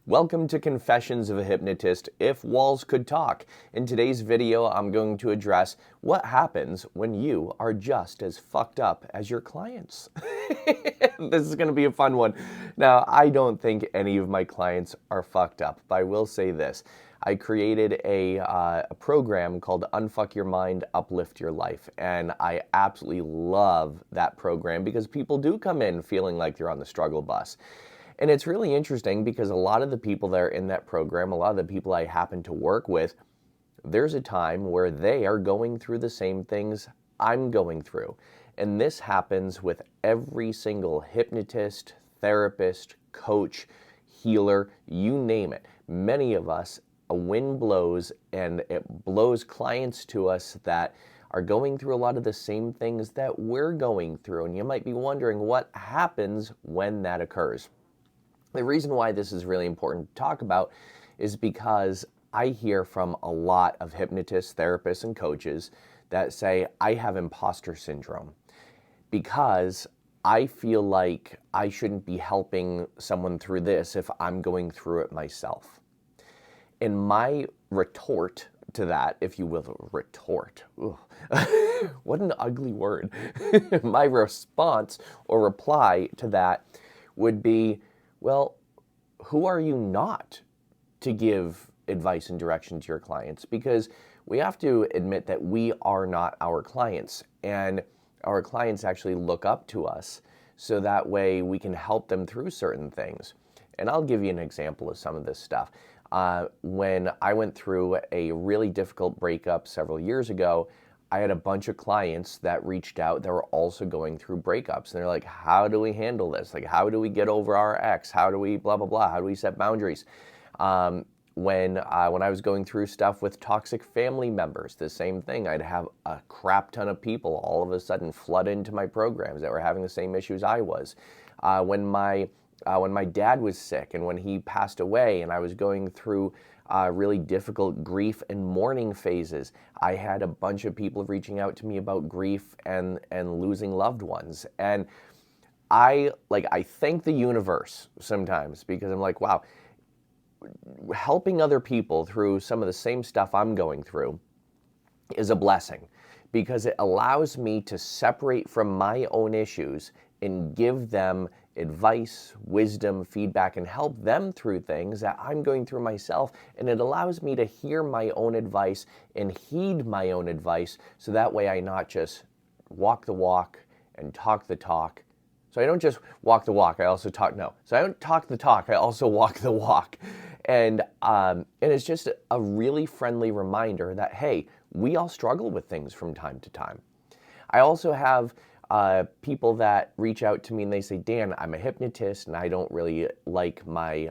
Welcome to Confessions of a Hypnotist, If Walls Could Talk. In today's video, I'm going to address what happens when you are just as fucked up as your clients. This is going to be a fun one. Now, I don't think any of my clients are fucked up, but I will say this. I created a program called Unfuck Your Mind, Uplift Your Life, and I absolutely love that program because people do come in feeling like they're on the struggle bus. And it's really interesting because a lot of the people that are in that program, a lot of the people I happen to work with, there's a time where they are going through the same things I'm going through. And this happens with every single hypnotist, therapist, coach, healer, you name it. Many of us, a wind blows and it blows clients to us that are going through a lot of the same things that we're going through. And you might be wondering what happens when that occurs. The reason why this is really important to talk about is because I hear from a lot of hypnotists, therapists, and coaches that say, I have imposter syndrome because I feel like I shouldn't be helping someone through this if I'm going through it myself. And my retort to that, if you will, retort, what an ugly word. My response or reply to that would be, well, who are you not to give advice and direction to your clients? Because we have to admit that we are not our clients, and our clients actually look up to us so that way we can help them through certain things. And I'll give you an example of some of this stuff. When I went through a really difficult breakup several years ago, I had a bunch of clients that reached out that were also going through breakups. And they're like, how do we handle this? Like, how do we get over our ex? How do we blah, blah, blah? How do we set boundaries? When I was going through stuff with toxic family members, the same thing. I'd have a crap ton of people all of a sudden flood into my programs that were having the same issues I was. When my dad was sick and when he passed away and I was going through really difficult grief and mourning phases, I had a bunch of people reaching out to me about grief and losing loved ones. And I thank the universe sometimes because I'm like, wow, helping other people through some of the same stuff I'm going through is a blessing because it allows me to separate from my own issues and give them advice, wisdom, feedback, and help them through things that I'm going through myself. And it allows me to hear my own advice and heed my own advice so that way I not just walk the walk and talk the talk. So I don't just walk the walk, I also talk, no. So I don't talk the talk, I also walk the walk. And it's just a really friendly reminder that, hey, we all struggle with things from time to time. I also have people that reach out to me and they say, Dan, I'm a hypnotist and I don't really like my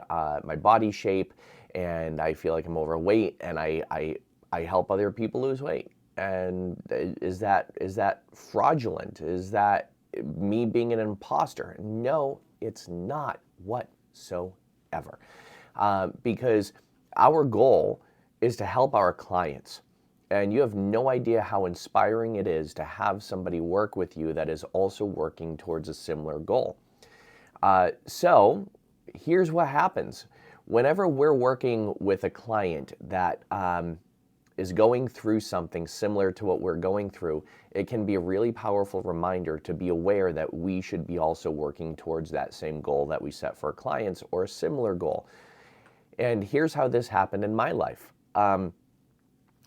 body shape and I feel like I'm overweight and I help other people lose weight. And is that fraudulent? Is that me being an imposter? No, it's not whatsoever. Because our goal is to help our clients. And you have no idea how inspiring it is to have somebody work with you that is also working towards a similar goal. So here's what happens. Whenever we're working with a client that is going through something similar to what we're going through, it can be a really powerful reminder to be aware that we should be also working towards that same goal that we set for our clients or a similar goal. And here's how this happened in my life.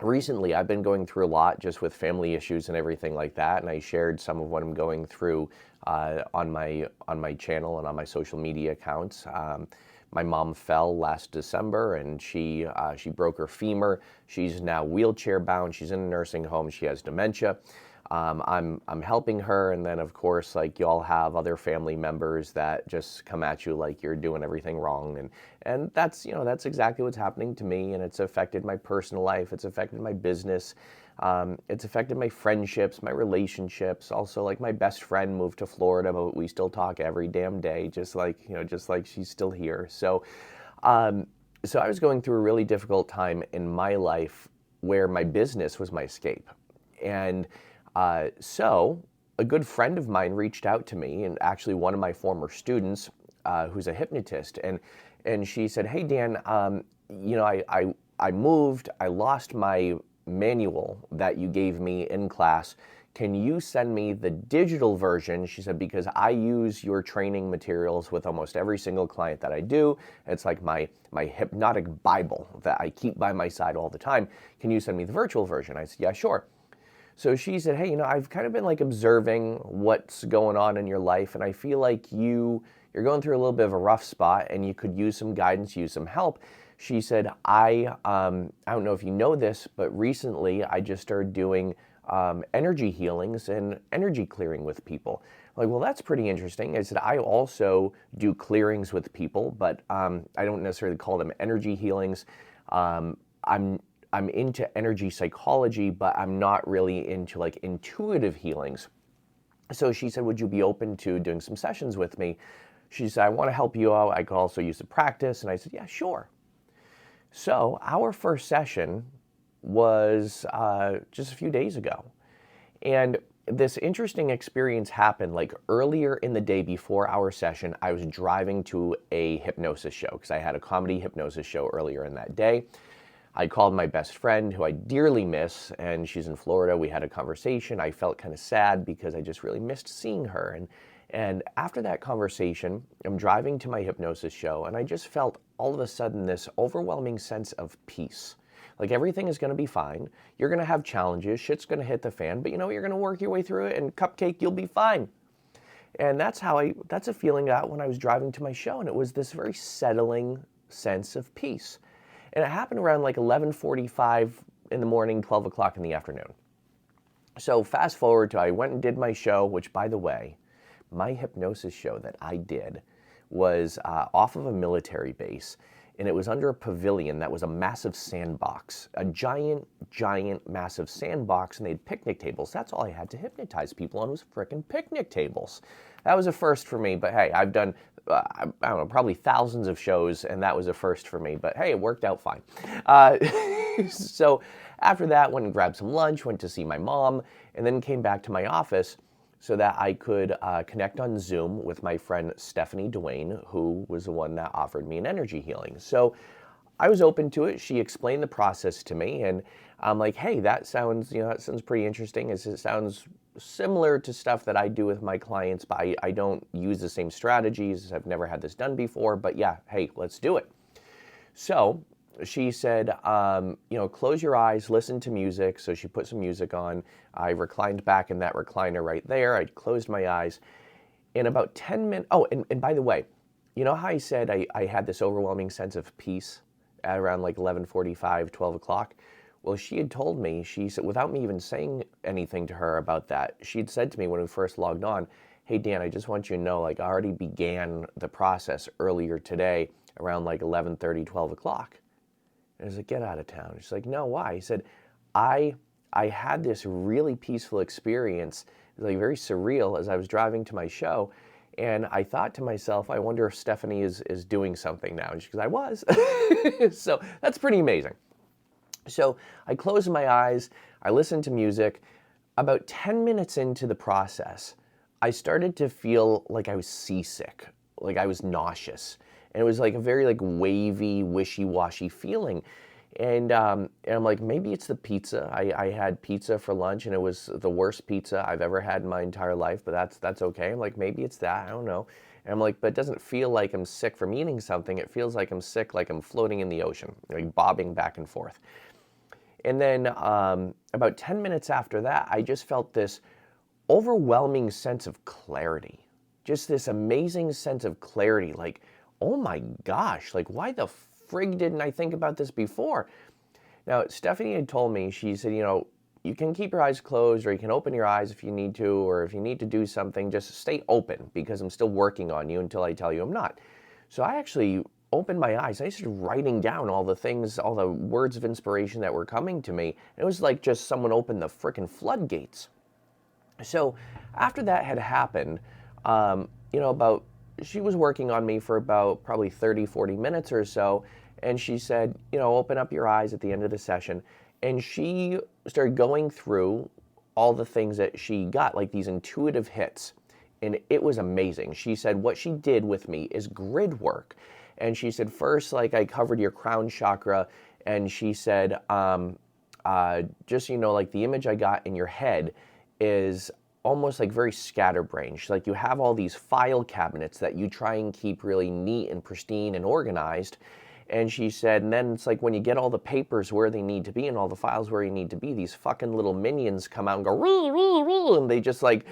Recently, I've been going through a lot just with family issues and everything like that, and I shared some of what I'm going through on my channel and on my social media accounts. My mom fell last December, and she broke her femur. She's now wheelchair bound. She's in a nursing home. She has dementia. I'm helping her, and then of course, like, you all have other family members that just come at you like you're doing everything wrong, and that's exactly what's happening to me, and it's affected my personal life, it's affected my business, it's affected my friendships, my relationships. Also, like, my best friend moved to Florida, but we still talk every damn day, just like she's still here. So I was going through a really difficult time in my life where my business was my escape, and so a good friend of mine reached out to me, and actually one of my former students who's a hypnotist, and And she said, hey, Dan, I moved, I lost my manual that you gave me in class. Can you send me the digital version? She said, because I use your training materials with almost every single client that I do. It's like my hypnotic Bible that I keep by my side all the time. Can you send me the virtual version? I said, yeah, sure. So she said, hey, I've kind of been like observing what's going on in your life, and I feel like you're going through a little bit of a rough spot and you could use some guidance, use some help. She said, I don't know if you know this, but recently I just started doing energy healings and energy clearing with people. I'm like, well, that's pretty interesting. I said, I also do clearings with people, but I don't necessarily call them energy healings. I'm into energy psychology, but I'm not really into like intuitive healings. So she said, would you be open to doing some sessions with me? She said, I want to help you out. I could also use the practice. And I said, yeah, sure. So our first session was just a few days ago. And this interesting experience happened like earlier in the day before our session. I was driving to a hypnosis show because I had a comedy hypnosis show earlier in that day. I called my best friend, who I dearly miss, and she's in Florida. We had a conversation. I felt kind of sad because I just really missed seeing her. And after that conversation, I'm driving to my hypnosis show, and I just felt all of a sudden this overwhelming sense of peace. Like everything is going to be fine. You're going to have challenges. Shit's going to hit the fan, but you're going to work your way through it, and cupcake, you'll be fine. And that's a feeling I got when I was driving to my show, and it was this very settling sense of peace. And it happened around like 11:45 in the morning, 12 o'clock in the afternoon. So fast forward to I went and did my show, which, by the way, my hypnosis show that I did was off of a military base, and it was under a pavilion that was a massive sandbox, a giant, massive sandbox, and they had picnic tables. That's all I had to hypnotize people on was frickin' picnic tables. That was a first for me, but hey, I've done, I don't know, probably thousands of shows, and that was a first for me, but hey, it worked out fine. So after that, went and grabbed some lunch, went to see my mom, and then came back to my office so that I could connect on Zoom with my friend Stephanie Duane, who was the one that offered me an energy healing. So I was open to it. She explained the process to me, and I'm like, hey, that sounds pretty interesting. It sounds similar to stuff that I do with my clients, but I don't use the same strategies. I've never had this done before, but yeah, hey, let's do it. So she said, close your eyes, listen to music. So she put some music on. I reclined back in that recliner right there. I closed my eyes. In about 10 minutes, oh, and by the way, you know how I said I had this overwhelming sense of peace at around like 11:45, 12 o'clock? Well, she had told me, she said, without me even saying anything to her about that, she'd said to me when we first logged on, hey, Dan, I just want you to know, like, I already began the process earlier today around like 11:30, 12 o'clock. And I was like, get out of town. She's like, no, why? He said, I had this really peaceful experience, it was like very surreal as I was driving to my show. And I thought to myself, I wonder if Stephanie is doing something now. And she goes, I was. So that's pretty amazing. So I closed my eyes, I listened to music. About 10 minutes into the process, I started to feel like I was seasick, like I was nauseous. And it was like a very like wavy, wishy-washy feeling. And I'm like, maybe it's the pizza. I had pizza for lunch, and it was the worst pizza I've ever had in my entire life, but that's okay. I'm like, maybe it's that, I don't know. And I'm like, but it doesn't feel like I'm sick from eating something. It feels like I'm sick, like I'm floating in the ocean, like bobbing back and forth. And then about 10 minutes after that, I just felt this overwhelming sense of clarity. Just this amazing sense of clarity, like, oh my gosh, like why the frig didn't I think about this before? Now, Stephanie had told me, she said, you can keep your eyes closed or you can open your eyes if you need to, or if you need to do something, just stay open because I'm still working on you until I tell you I'm not. So I actually opened my eyes. I started writing down all the things, all the words of inspiration that were coming to me. It was like just someone opened the frickin' floodgates. So after that had happened, she was working on me for about probably 30, 40 minutes or so. And she said, open up your eyes at the end of the session. And she started going through all the things that she got, like these intuitive hits. And it was amazing. She said what she did with me is grid work. And she said, first, like, I covered your crown chakra. And she said, just so you know, like, the image I got in your head is almost like very scatterbrain. She's like, you have all these file cabinets that you try and keep really neat and pristine and organized. And she said, and then it's like when you get all the papers where they need to be and all the files where you need to be, these fucking little minions come out and go, roo, roo, roo, and they just like,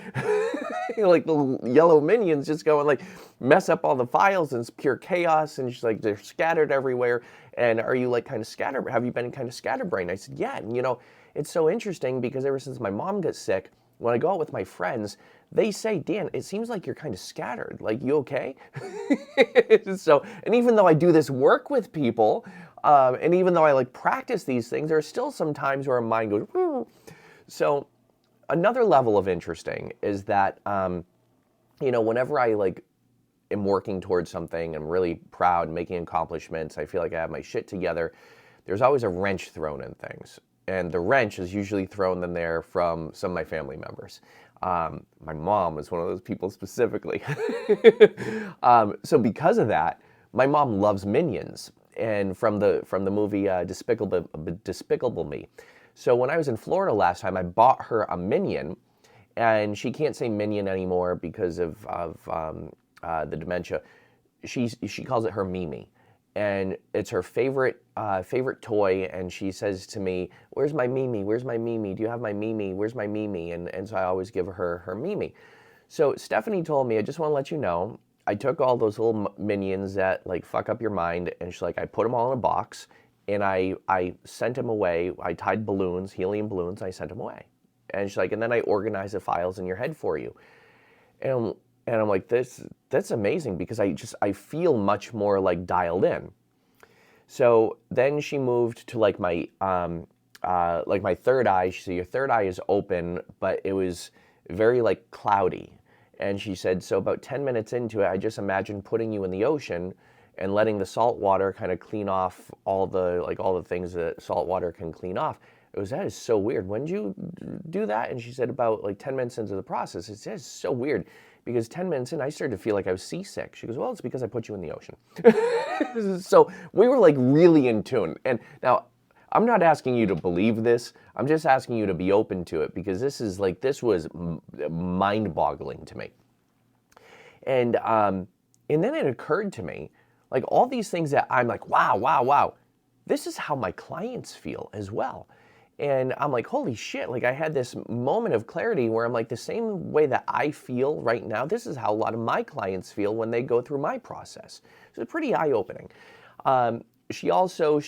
like the yellow minions just go and like mess up all the files, and it's pure chaos. And she's like, they're scattered everywhere. And are you like kind of scattered? Have you been kind of scatterbrained? I said, yeah. And you know, it's so interesting because ever since my mom got sick, when I go out with my friends, they say, Dan, it seems like you're kind of scattered. Like, you okay? So, and even though I do this work with people, and even though I like practice these things, there are still some times where my mind goes, woo. So another level of interesting is that, you know, whenever I like am working towards something, I'm really proud, making accomplishments, I feel like I have my shit together, there's always a wrench thrown in things. And the wrench is usually thrown in there from some of my family members. My mom is one of those people specifically. So because of that, my mom loves Minions, and from the movie Despicable Me. So when I was in Florida last time, I bought her a Minion, and she can't say Minion anymore because of the dementia. She calls it her Mimi. And it's her favorite toy, and she says to me, where's my Mimi? Where's my Mimi? Do you have my Mimi? Where's my Mimi? And so I always give her her Mimi. So Stephanie told me, I just want to let you know, I took all those little minions that like fuck up your mind, and she's like, I put them all in a box, and I sent them away. I tied balloons, helium balloons, I sent them away. And she's like, and then I organized the files in your head for you. And I'm like, that's amazing, because I feel much more like dialed in. So then she moved to like my third eye. She said, your third eye is open, but it was very like cloudy. And she said, so about 10 minutes into it, I just imagined putting you in the ocean and letting the salt water kind of clean off all the things that salt water can clean off. That is so weird. When did you do that? And she said, about like 10 minutes into the process. It says so weird, because 10 minutes in, I started to feel like I was seasick. She goes, well, it's because I put you in the ocean. So we were like really in tune. And now, I'm not asking you to believe this. I'm just asking you to be open to it, because this was mind-boggling to me. And then it occurred to me, like all these things that I'm like, wow. This is how my clients feel as well. And I'm like, holy shit, like I had this moment of clarity where I'm like, the same way that I feel right now, this is how a lot of my clients feel when they go through my process. So it's pretty eye-opening. She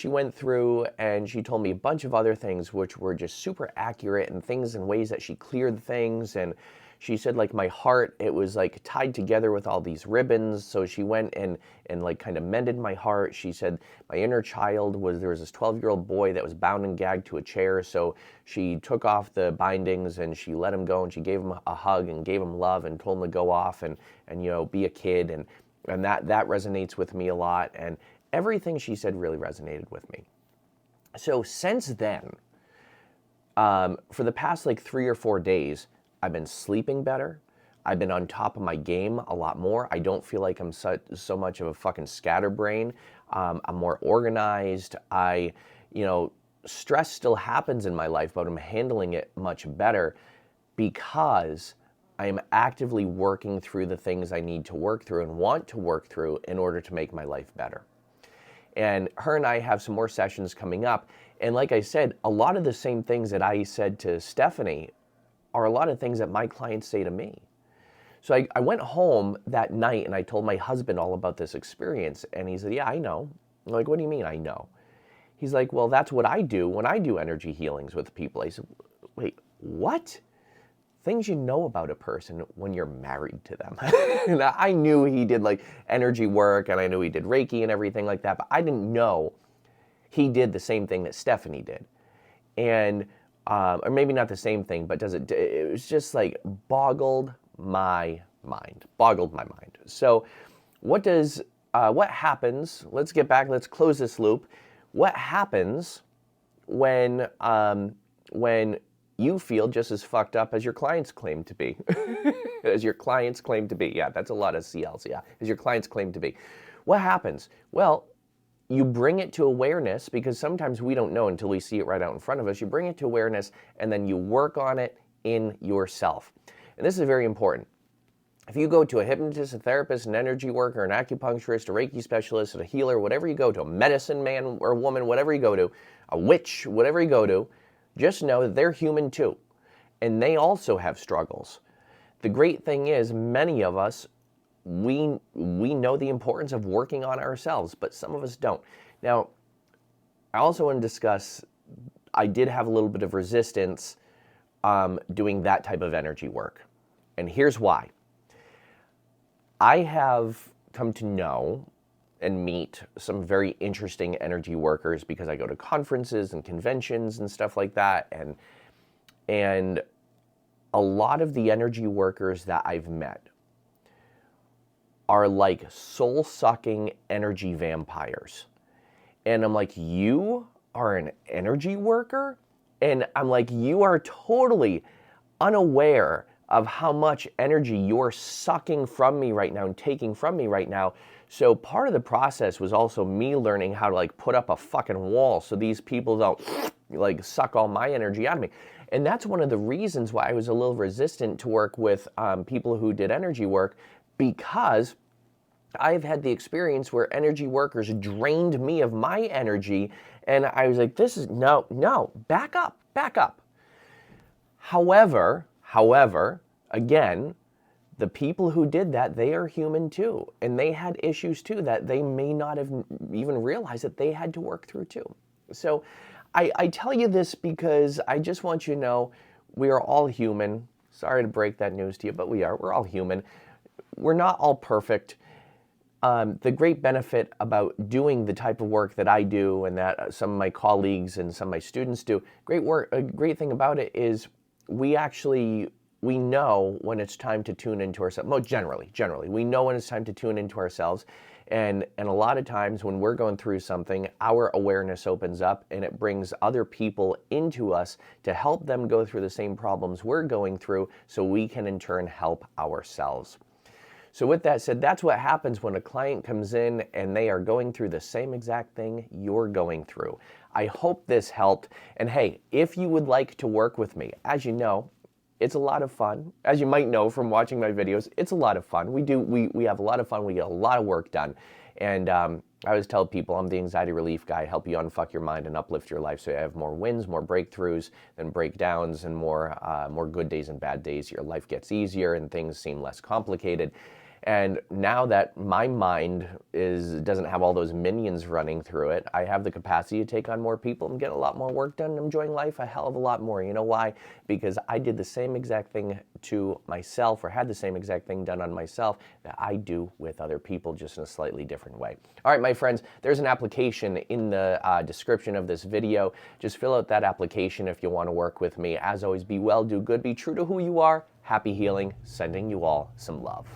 went through and she told me a bunch of other things which were just super accurate, and things in ways that she cleared things. And she said like my heart, it was like tied together with all these ribbons. So she went and like kind of mended my heart. She said my inner child there was this 12-year-old boy that was bound and gagged to a chair. So she took off the bindings and she let him go, and she gave him a hug and gave him love and told him to go off and you know, be a kid. And that resonates with me a lot. And everything she said really resonated with me. So since then, for the past like 3 or 4 days, I've been sleeping better. I've been on top of my game a lot more. I don't feel like I'm so much of a fucking scatterbrain. I'm more organized. Stress still happens in my life, but I'm handling it much better because I am actively working through the things I need to work through and want to work through in order to make my life better. And her and I have some more sessions coming up. And like I said, a lot of the same things that I said to Stephanie are a lot of things that my clients say to me. So I went home that night and I told my husband all about this experience. And he said, yeah, I know. I'm like, what do you mean I know? He's like, well, that's what I do when I do energy healings with people. I said, wait, what? Things you know about a person when you're married to them. And I knew he did like energy work, and I knew he did Reiki and everything like that, but I didn't know he did the same thing that Stephanie did. And, or maybe not the same thing, but it was just like boggled my mind. So what happens, let's get back, let's close this loop. What happens when you feel just as fucked up as your clients claim to be? As your clients claim to be. Yeah, that's a lot of CLs, yeah. As your clients claim to be. What happens? Well, you bring it to awareness, because sometimes we don't know until we see it right out in front of us. You bring it to awareness, and then you work on it in yourself. And this is very important. If you go to a hypnotist, a therapist, an energy worker, an acupuncturist, a Reiki specialist, a healer, whatever you go to, a medicine man or woman, whatever you go to, a witch, whatever you go to, just know that they're human too. And they also have struggles. The great thing is, many of us, we know the importance of working on ourselves, but some of us don't. Now, I also want to discuss, I did have a little bit of resistance doing that type of energy work. And here's why. I have come to know and meet some very interesting energy workers because I go to conferences and conventions and stuff like that. And a lot of the energy workers that I've met are like soul-sucking energy vampires. And I'm like, you are an energy worker? And I'm like, you are totally unaware of how much energy you're sucking from me right now and taking from me right now. So part of the process was also me learning how to like put up a fucking wall so these people don't like suck all my energy out of me. And that's one of the reasons why I was a little resistant to work with people who did energy work, because I've had the experience where energy workers drained me of my energy, and I was like, this is, no, back up. However, again, the people who did that, they are human too, and they had issues too that they may not have even realized that they had to work through too. So I tell you this because I just want you to know we are all human. Sorry to break that news to you, but we're all human. We're not all perfect. The great benefit about doing the type of work that I do and that some of my colleagues and some of my students do, a great thing about it is we know when it's time to tune into ourselves. Well, generally, we know when it's time to tune into ourselves. And a lot of times when we're going through something, our awareness opens up and it brings other people into us to help them go through the same problems we're going through, so we can in turn help ourselves. So with that said, that's what happens when a client comes in and they are going through the same exact thing you're going through. I hope this helped. And hey, if you would like to work with me, as you know, it's a lot of fun. As you might know from watching my videos, it's a lot of fun. We have a lot of fun. We get a lot of work done. And I always tell people I'm the anxiety relief guy, help you unfuck your mind and uplift your life so you have more wins, more breakthroughs than breakdowns, and more good days and bad days. Your life gets easier and things seem less complicated. And now that my mind doesn't have all those minions running through it, I have the capacity to take on more people and get a lot more work done. I'm enjoying life a hell of a lot more. You know why? Because I did the same exact thing to myself, or had the same exact thing done on myself that I do with other people, just in a slightly different way. All right, my friends, there's an application in the description of this video. Just fill out that application if you want to work with me. As always, be well, do good, be true to who you are. Happy healing, sending you all some love.